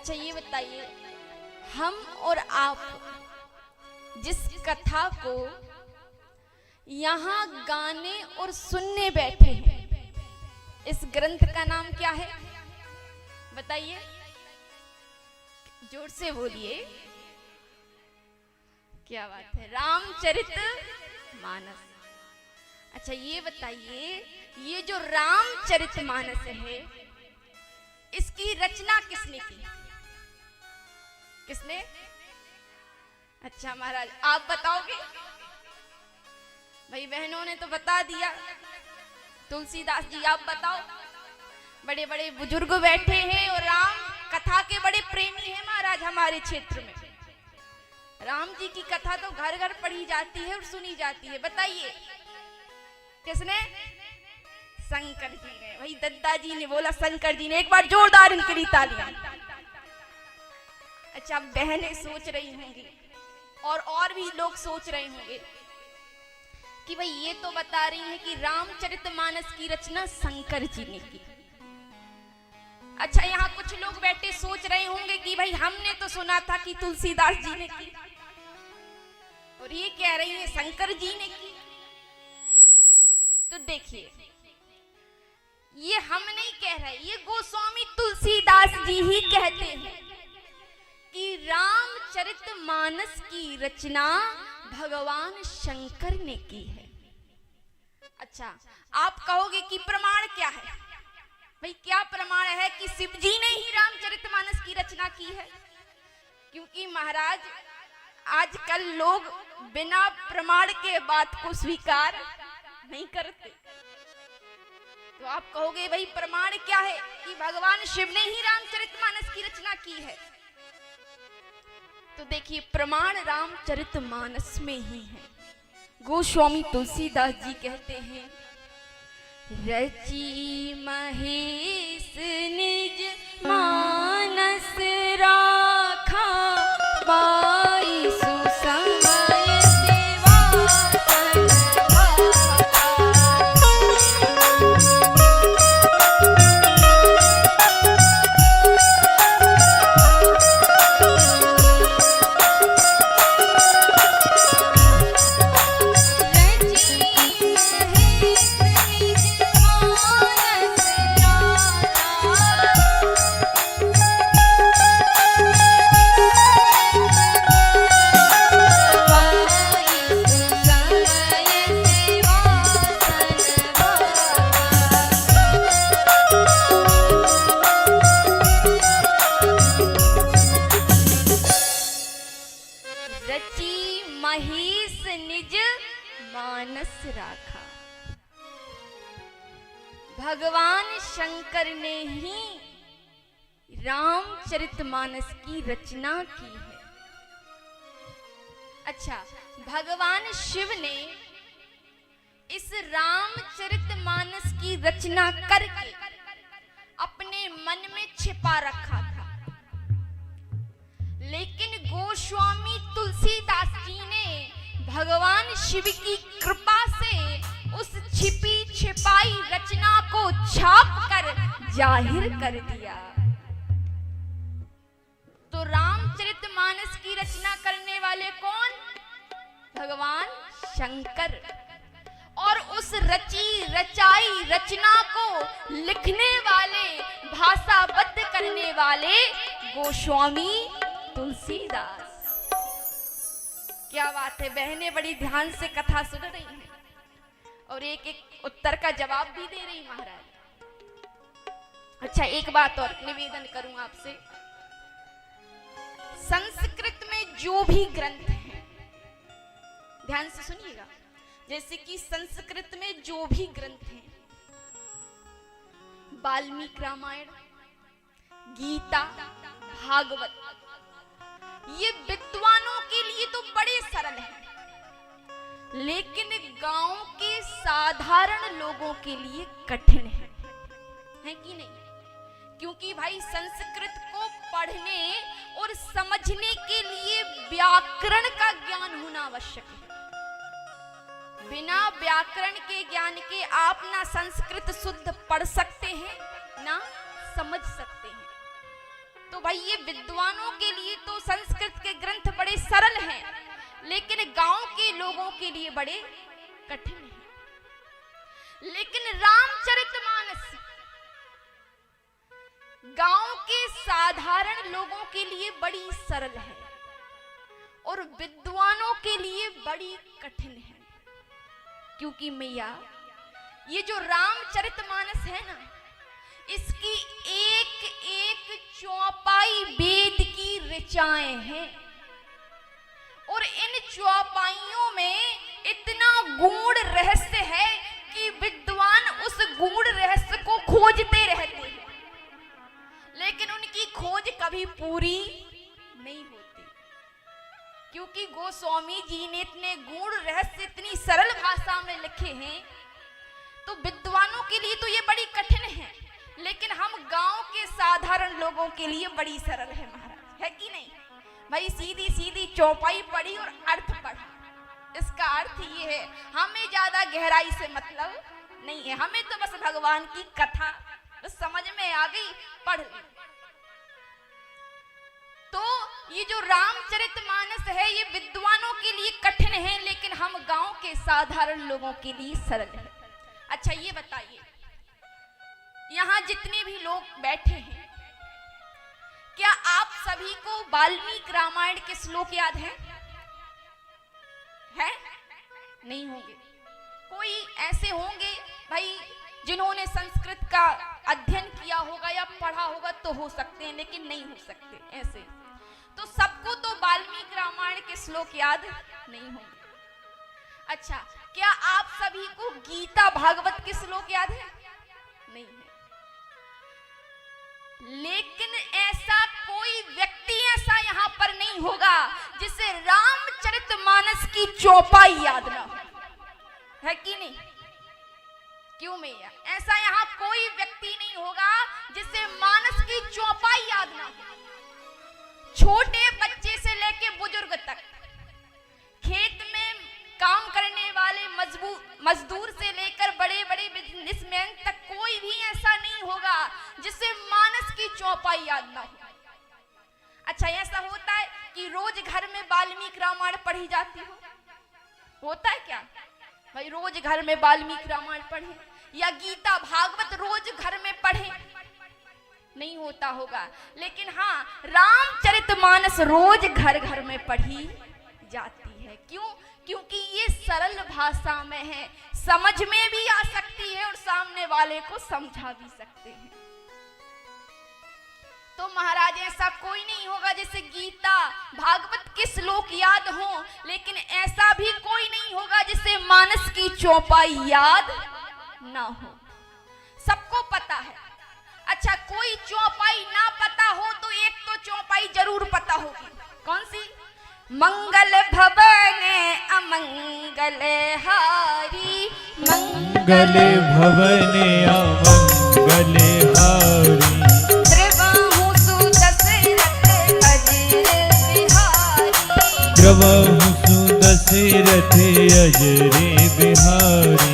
अच्छा ये बताइए, हम और आप जिस कथा को यहाँ गाने और सुनने बैठे हैं, इस ग्रंथ का नाम क्या है बताइए, जोर से बोलिए। क्या बात है, रामचरितमानस। अच्छा ये बताइए, ये जो रामचरितमानस है, इसकी रचना किसने की? किसने? अच्छा महाराज आप बताओगे? भाई बहनों ने तो बता दिया। तुलसीदास जी आप बताओ। बड़े बड़े बुजुर्ग बैठे हैं और राम कथा के बड़े प्रेमी हैं महाराज हमारे क्षेत्र में। राम जी की कथा तो घर घर पढ़ी जाती है और सुनी जाती है। बताइए किसने? शंकर जी ने। भाई दद्दा जी ने बोला शंकर जी ने। एक बार जोरदार इनके लिए तालियां। अच्छा बहनें सोच रही होंगी और भी लोग सोच रहे होंगे कि भाई ये तो बता रही है कि रामचरितमानस की रचना शंकर जी ने की। अच्छा यहाँ कुछ लोग बैठे सोच रहे होंगे कि भाई हमने तो सुना था कि तुलसीदास जी ने की, और ये कह रही है शंकर जी ने की। तो देखिए ये हम नहीं कह रहे, ये गोस्वामी तुलसीदास जी ही कहते हैं कि रामचरितमानस की रचना भगवान शंकर ने की है। अच्छा आप कहोगे कि प्रमाण क्या है? भाई क्या प्रमाण है कि शिव जी ने ही रामचरितमानस की रचना की है? क्योंकि महाराज आजकल लोग बिना प्रमाण के बात को स्वीकार नहीं करते। तो आप कहोगे भाई प्रमाण क्या है कि भगवान शिव ने ही रामचरितमानस की रचना की है? तो देखिए प्रमाण रामचरितमानस में ही है। गोस्वामी तुलसीदास जी कहते हैं, रची महेश निज मानस राखा, बाई सुसमय सेवा राखा। भगवान शंकर ने ही रामचरितमानस की रचना की है। अच्छा भगवान शिव ने इस रामचरितमानस की रचना करके अपने मन में छिपा रखा था, लेकिन गोस्वामी तुलसीदास जी ने भगवान शिव की कृपा से उस छिपी छिपाई रचना को छाप कर जाहिर कर दिया। तो रामचरितमानस की रचना करने वाले कौन? भगवान शंकर। और उस रची रचाई रचना को लिखने वाले, भाषाबद्ध करने वाले गोस्वामी तुलसीदास। क्या बात है, बहनें बड़ी ध्यान से कथा सुन रही हैं और एक एक उत्तर का जवाब भी दे रही महाराज। अच्छा एक बात और निवेदन करूं आपसे, संस्कृत में जो भी ग्रंथ हैं ध्यान से सुनिएगा, जैसे कि संस्कृत में जो भी ग्रंथ हैं, वाल्मीकि रामायण, गीता, भागवत, ये विद्वानों के लिए तो बड़े सरल हैं, लेकिन गांव के साधारण लोगों के लिए कठिन है कि नहीं? क्योंकि भाई संस्कृत को पढ़ने और समझने के लिए व्याकरण का ज्ञान होना आवश्यक है। बिना व्याकरण के ज्ञान के आप ना संस्कृत शुद्ध पढ़ सकते हैं ना समझ सकते हैं। तो भाई ये विद्वानों के लिए तो संस्कृत के ग्रंथ बड़े सरल हैं, लेकिन गांव के लोगों के लिए बड़े कठिन हैं। लेकिन रामचरितमानस गांव के साधारण लोगों के लिए बड़ी सरल है और विद्वानों के लिए बड़ी कठिन है। क्योंकि मैया ये जो रामचरितमानस है ना, इसकी एक एक चौपाई वेद की ऋचाएं हैं और इन चौपाइयों में इतना गूढ़ रहस्य है कि विद्वान उस गूढ़ रहस्य को खोजते रहते हैं, लेकिन उनकी खोज कभी पूरी नहीं होती। क्योंकि गोस्वामी जी ने इतने गूढ़ रहस्य इतनी सरल भाषा में लिखे हैं, तो विद्वानों के लिए तो ये बड़ी कठिन है, लेकिन हम गांव के साधारण लोगों के लिए बड़ी सरल है महाराज, है कि नहीं भाई? सीधी सीधी चौपाई पढ़ी और अर्थ पढ़ा। इसका अर्थ ये है, हमें ज्यादा गहराई से मतलब नहीं है, हमें तो बस भगवान की कथा तो समझ में आ गई, पढ़ ली। तो ये जो रामचरितमानस है ये विद्वानों के लिए कठिन है, लेकिन हम गांव के साधारण लोगों के लिए सरल है। अच्छा ये बताइए, यहाँ जितने भी लोग बैठे हैं, क्या आप सभी को वाल्मीकि रामायण के श्लोक याद हैं? है? नहीं होंगे। कोई ऐसे होंगे भाई जिन्होंने संस्कृत का अध्ययन किया होगा या पढ़ा होगा तो हो सकते हैं, लेकिन नहीं हो सकते ऐसे। तो सबको तो वाल्मीकि रामायण के श्लोक याद नहीं होंगे। अच्छा, क्या आप सभी को गीता भागवत के श्लोक याद है? नहीं है। लेकिन ऐसा कोई व्यक्ति ऐसा यहाँ पर नहीं होगा जिसे रामचरितमानस की चौपाई याद ना हो, है कि नहीं? क्यों मैया? ऐसा यहाँ कोई व्यक्ति नहीं होगा जिसे मानस की चौपाई याद ना हो। छोटे बच्चे से लेके बुजुर्ग तक, खेत में काम करने वाले मजदूर से लेकर बड़े बड़े बिजनेसमैन तक कोई भी ऐसा नहीं होगा जिसे मानस की चौपाई याद ना हो। अच्छा, ऐसा होता है कि रोज घर में वाल्मीकि रामायण पढ़ी जाती हो? होता है क्या भाई? रोज घर में वाल्मीकि रामायण पढ़े या गीता भागवत रोज घर में पढ़े? नहीं होता होगा। लेकिन हाँ, रामचरितमानस रोज घर घर में पढ़ी जाती है। क्यों? क्योंकि ये सरल भाषा में है, समझ में भी आ सकती है और सामने वाले को समझा भी सकते हैं। तो महाराज ऐसा कोई नहीं होगा जिसे गीता भागवत के श्लोक याद हो, लेकिन ऐसा भी कोई नहीं होगा जिसे मानस की चौपाई याद ना हो। सबको पता है। अच्छा, कोई चौपाई ना पता हो तो एक तो चौपाई जरूर पता होगी। कौन सी? मंगल भवन अमंगल हारी, मंगल भवन अमंगल हारी, द्रवहु सुदशरथ अजर बिहारी, द्रवहु सुदशरथ अजर बिहारी,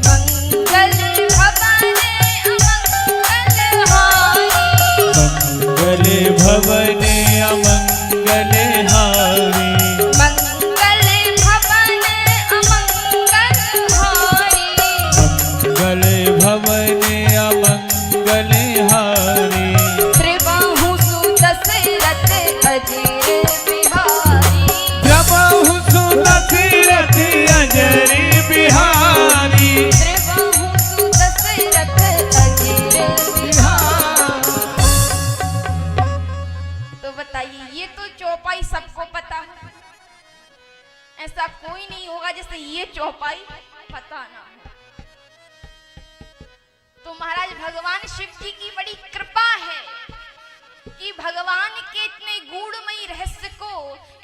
मंगल भवन अमंगल हारी, मंगल भवन अमंगल हारी, मंगल भवन अमंगल हारी, मंगल भवन अमंगल हारी, द्रवहु सुदशरथ अजर बिहारी, द्रवहु सुदशरथ अजर बिहारी, द्रवहु सुदशरथ अजर बिहारी। तो बताइए, ये तो चौपाई सबको पता है, ऐसा कोई नहीं होगा जिसे ये चौपाई पता ना हो। तो महाराज भगवान शिव जी की बड़ी कृपा है कि भगवान के इतने गूढ़मयी रहस्य को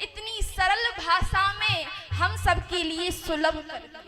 इतनी सरल भाषा में हम सबके लिए सुलभ कर दिया।